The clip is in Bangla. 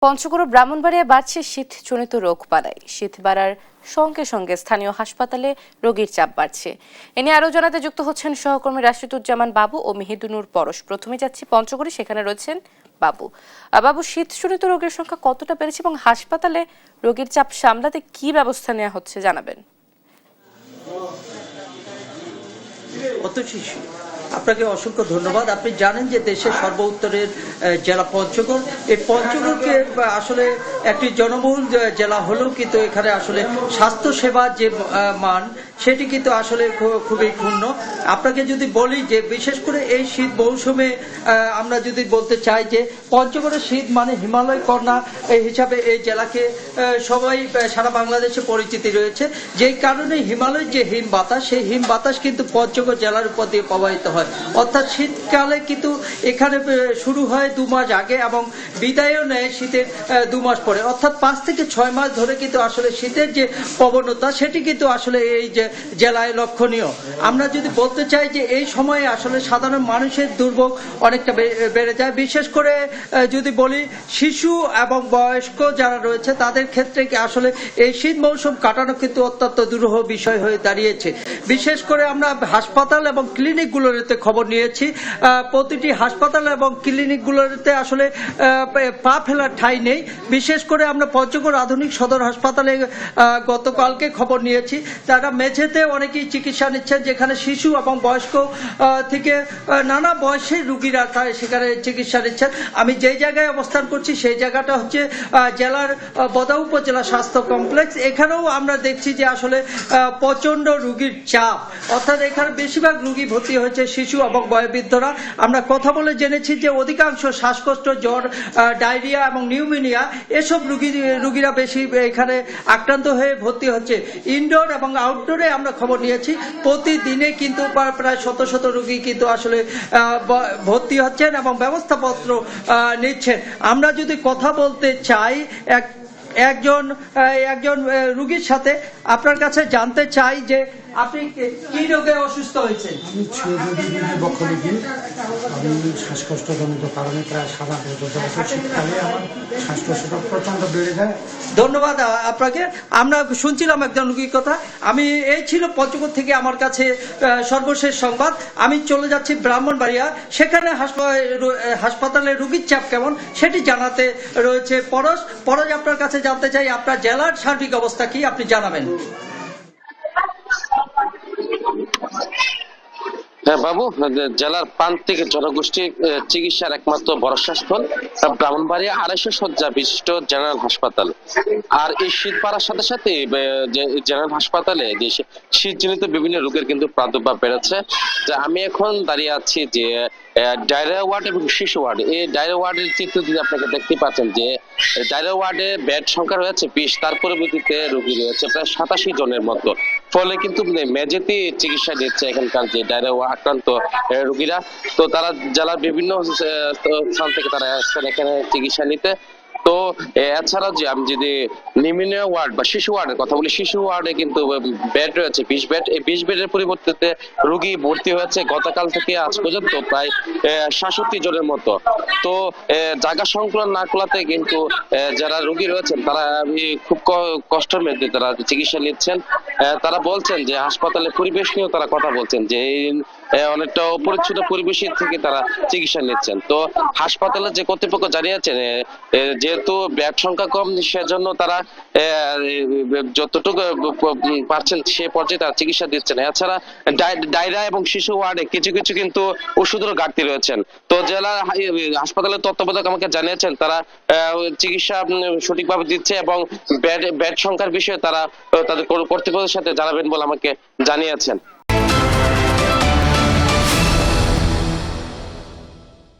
পঞ্চগড় ও ব্রাহ্মণবাড়িয়ায় বাড়ছে শীতজনিত রোগ বালাই। শীত বাড়ার সঙ্গে সঙ্গে স্থানীয় হাসপাতালে রোগীর চাপ বাড়ছে। এ নিয়ে আরো জানাতে যুক্ত হচ্ছেন সহকর্মী রাশিদুজ্জামান বাবু ও মেহেদুনুর পরশ। প্রথমে যাচ্ছি পঞ্চগড়ে, সেখানে রয়েছেন বাবু। বাবু, শীতজনিত রোগের সংখ্যা কতটা বেড়েছে এবং হাসপাতালে রোগীর চাপ সামলাতে কি ব্যবস্থা নেওয়া হচ্ছে জানাবেন। আপনাকে অসংখ্য ধন্যবাদ। আপনি জানেন যে দেশের সর্বোত্তরের জেলা পঞ্চগড়, এই পঞ্চগড়কে আসলে একটি জনবহুল জেলা হলেও কিন্তু এখানে আসলে স্বাস্থ্য সেবার যে মান সেটি কিন্তু আসলে খুবই ক্ষুণ্ণ। আপনাকে যদি বলি যে বিশেষ করে এই শীত মৌসুমে আমরা যদি বলতে চাই যে পঞ্চগড়ের শীত মানে হিমালয় কন্যা হিসাবে এই জেলাকে সবাই সারা বাংলাদেশে পরিচিতি রয়েছে, যেই কারণে হিমালয়ের যে হিম বাতাস, সেই হিম বাতাস কিন্তু পঞ্চগড় জেলার উপর দিয়ে প্রবাহিত হয়। অর্থাৎ শীতকালে কিন্তু এখানে শুরু হয় 2 মাস আগে এবং বিদায়ও নেয় শীতের 2 মাস পরে, অর্থাৎ 5 থেকে 6 মাস ধরে কিন্তু আসলে শীতের যে প্রবণতা সেটি কিন্তু আসলে এই যে জেলায় লক্ষণীয়। আমরা যদি বলতে চাই যে এই সময়ে আসলে সাধারণ মানুষের দুর্ভোগ অনেকটা বেড়ে যায়। বিশেষ করে যদি বলি শিশু এবং বয়স্ক যারা রয়েছে তাদের ক্ষেত্রে আসলে এই শীত মৌসুম কাটানো কিন্তু অত্যন্ত দুরূহ বিষয় হয়ে দাঁড়িয়েছে। বিশেষ করে আমরা হাসপাতাল এবং ক্লিনিকগুলোতে খবর নিয়েছি, প্রতিটি হাসপাতাল এবং ক্লিনিকগুলোতে আসলে পা ফেলার ঠাঁই নেই। বিশেষ করে আমরা পঞ্চগড় আধুনিক সদর হাসপাতালে গতকালকে খবর নিয়েছি, তারা মেঝেতে অনেকেই চিকিৎসা নিচ্ছেন, যেখানে শিশু এবং বয়স্ক থেকে নানা বয়সের রুগীরা সেখানে চিকিৎসা নিচ্ছেন। আমি যেই জায়গায় অবস্থান করছি সেই জায়গাটা হচ্ছে জেলার বদা উপজেলা স্বাস্থ্য কমপ্লেক্স। এখানেও আমরা দেখছি যে আসলে প্রচন্ড রুগীর চাপ, অর্থাৎ এখানে বেশিরভাগ রুগী ভর্তি হয়েছে শিশু এবং বয়োবৃদ্ধরা। আমরা কথা বলে জেনেছি যে অধিকাংশ শ্বাসকষ্ট, জ্বর, ডায়রিয়া এবং নিউমোনিয়া এসব রুগীরা বেশি এখানে আক্রান্ত হয়ে ভর্তি হচ্ছে। ইনডোর এবং আউটডোরে আমরা খবর নিয়েছি প্রতিদিনে কিন্তু প্রায় শত শত রুগী কিন্তু আসলে ভর্তি হচ্ছেন এবং ব্যবস্থাপত্র নিচ্ছেন। আমরা যদি কথা বলতে চাই একজন রুগীর সাথে, আপনার কাছে জানতে চাই যে আপনি কি রোগে অসুস্থ হয়েছেন? আমি শ্বাসকষ্টজনিত কারণে প্রায় 7-8 বছর শীতকালে আমার শ্বাসকষ্টটা প্রচন্ড বেড়ে যায়। ধন্যবাদ আপনাকে। আমরা শুনছিলাম একজন রুগীর কথা। আমি এই ছিল পঞ্চগড় থেকে আমার কাছে সর্বশেষ সংবাদ। আমি চলে যাচ্ছি ব্রাহ্মণবাড়িয়া, সেখানে হাসপাতালে রুগীর চাপ কেমন সেটি জানাতে রয়েছে পরশ। আপনার কাছে জানতে চাই আপনার জেলার সার্বিক অবস্থা কি, আপনি জানাবেন। হ্যাঁ বাবু, জেলার প্রান্তিক জনগোষ্ঠী চিকিৎসার একমাত্র ভরসাস্থল ব্রাহ্মণবাড়িয়া 250 শয্যা বিশিষ্ট জেনারেল হাসপাতাল। আর এই শীত বাড়ার সাথে সাথে জেনারেল হাসপাতালে যে শীতজনিত বিভিন্ন রোগের কিন্তু প্রাদুর্ভাব বেড়েছে। যে আমি এখন দাঁড়িয়ে আছি যে ডায়রিয়া ওয়ার্ড এবং শিশু ওয়ার্ড। এই ডায়রিয়া ওয়ার্ডের চিত্র যদি আপনাকে দেখতে পাচ্ছেন যে ডায়রিয়া ওয়ার্ডে বেড সংখ্যা রয়েছে 20, তার পরিবর্তিতে রোগী রয়েছে প্রায় 87 জনের মতো। ফলে কিন্তু মেঝেতে চিকিৎসা দিচ্ছে এখানকার যে ডায়রিয়া আক্রান্ত রোগীরা। তো তারা জেলার বিভিন্ন স্থান থেকে তারা আসছেন এখানে চিকিৎসা নিতে। তো এছাড়া যে আমি যদি নিউমোনিয়া ওয়ার্ড বা শিশু ওয়ার্ডের কথা বলি, শিশু ওয়ার্ডে কিন্তু বেড রয়েছে 20 বেড। এই 20 বেডের পরিবর্তে রোগী ভর্তি হয়েছে গতকাল থেকে আজ পর্যন্ত প্রায় 67 জনের মতো। তো জায়গা সংকুলন না করাতে কিন্তু যারা রোগী রয়েছেন তারা খুব কষ্টের মধ্যে তারা চিকিৎসা নিচ্ছেন। তারা বলছেন যে হাসপাতালের পরিবেশ নিয়েও তারা কথা বলছেন যে অনেকটা অপরিচ্ছন্ন পরিবেশের থেকে তারা চিকিৎসা নিচ্ছেন। তো হাসপাতালের যে কর্তৃপক্ষ জানিয়েছেন যেহেতু বেড সংখ্যা কম, সেজন্য তারা যতটুকু পারছেন সে পর্যায়ে তারা চিকিৎসা দিচ্ছেন। এছাড়া ডায়রিয়া এবং শিশু ওয়ার্ডে কিছু কিছু কিন্তু ওষুধের ঘাটতি রয়েছেন। তো জেলা হাসপাতালের তত্ত্বাবধায়ক আমাকে জানিয়েছেন তারা চিকিৎসা সঠিকভাবে দিচ্ছে এবং বেড সংখ্যার বিষয়ে তারা তাদের কর্তৃপক্ষের সাথে জানাবেন বলে আমাকে জানিয়েছেন।